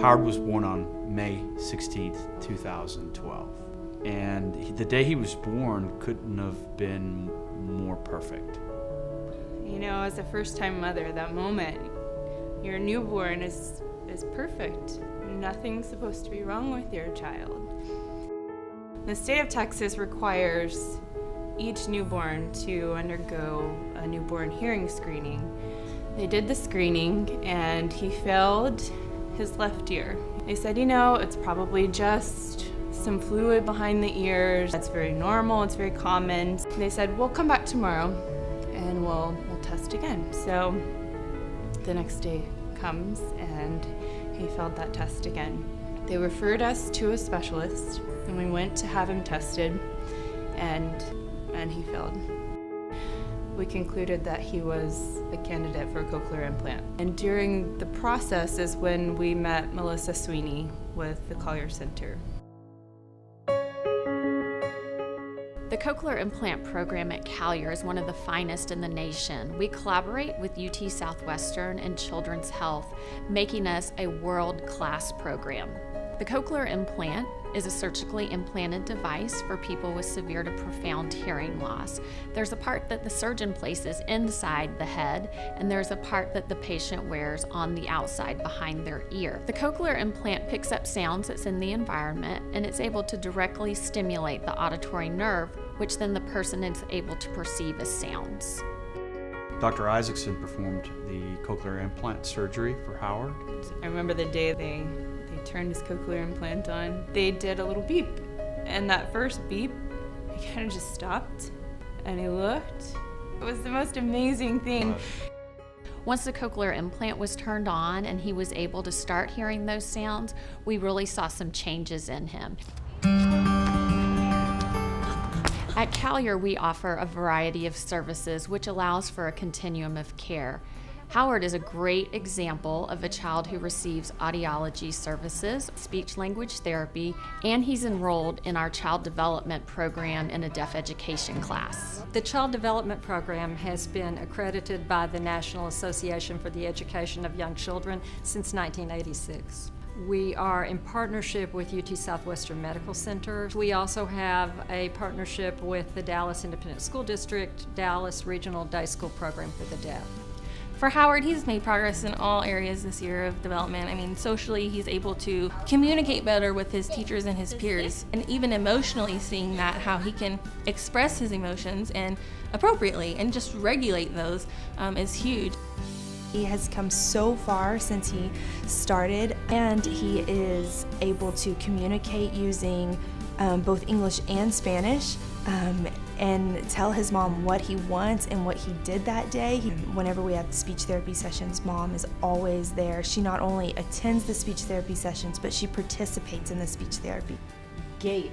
Howard was born on May 16th, 2012. And the day he was born couldn't have been more perfect. You know, as a first-time mother, that moment, your newborn is perfect. Nothing's supposed to be wrong with your child. The state of Texas requires each newborn to undergo a newborn hearing screening. They did the screening and he failed his left ear. They said, you know, it's probably just some fluid behind the ears. That's very normal, it's very common. They said, we'll come back tomorrow and we'll test again. So the next day comes and he failed that test again. They referred us to a specialist and we went to have him tested and he failed. We concluded that he was a candidate for a cochlear implant. And during the process is when we met Melissa Sweeney with the Callier Center. The Cochlear Implant Program at Callier is one of the finest in the nation. We collaborate with UT Southwestern and Children's Health, making us a world-class program. The cochlear implant is a surgically implanted device for people with severe to profound hearing loss. There's a part that the surgeon places inside the head, and there's a part that the patient wears on the outside behind their ear. The cochlear implant picks up sounds that's in the environment, and it's able to directly stimulate the auditory nerve, which then the person is able to perceive as sounds. Dr. Isaacson performed the cochlear implant surgery for Howard. I remember the day they turned his cochlear implant on. They did a little beep, and that first beep, he kind of just stopped, and he looked. It was the most amazing thing. Once the cochlear implant was turned on and he was able to start hearing those sounds, we really saw some changes in him. At Callier, we offer a variety of services which allows for a continuum of care. Howard is a great example of a child who receives audiology services, speech-language therapy, and he's enrolled in our Child Development Program in a deaf education class. The Child Development Program has been accredited by the National Association for the Education of Young Children since 1986. We are in partnership with UT Southwestern Medical Center. We also have a partnership with the Dallas Independent School District, Dallas Regional Day School Program for the Deaf. For Howard, he's made progress in all areas this year of development. I mean, socially, he's able to communicate better with his teachers and his peers, and even emotionally seeing that, how he can express his emotions and appropriately and just regulate those is huge. He has come so far since he started, and he is able to communicate using both English and Spanish, and tell his mom what he wants and what he did that day. Whenever we have speech therapy sessions, Mom is always there. She not only attends the speech therapy sessions, but she participates in the speech therapy. Gate.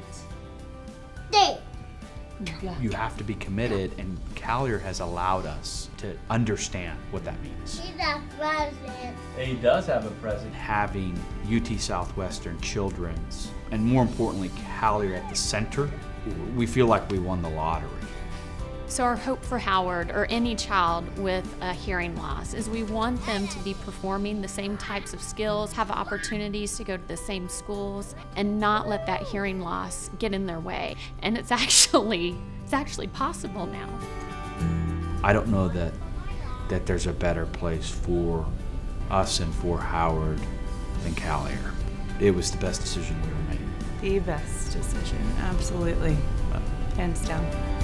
Gate. You have to be committed, and Callier has allowed us to understand what that means. He's a president. He does have a president. Having UT Southwestern Children's, and more importantly, Callier at the center, we feel like we won the lottery. So our hope for Howard, or any child with a hearing loss, is we want them to be performing the same types of skills, have opportunities to go to the same schools, and not let that hearing loss get in their way. And it's actually possible now. I don't know that there's a better place for us and for Howard than Callier. It was the best decision we ever made. The best decision, absolutely. Hands down.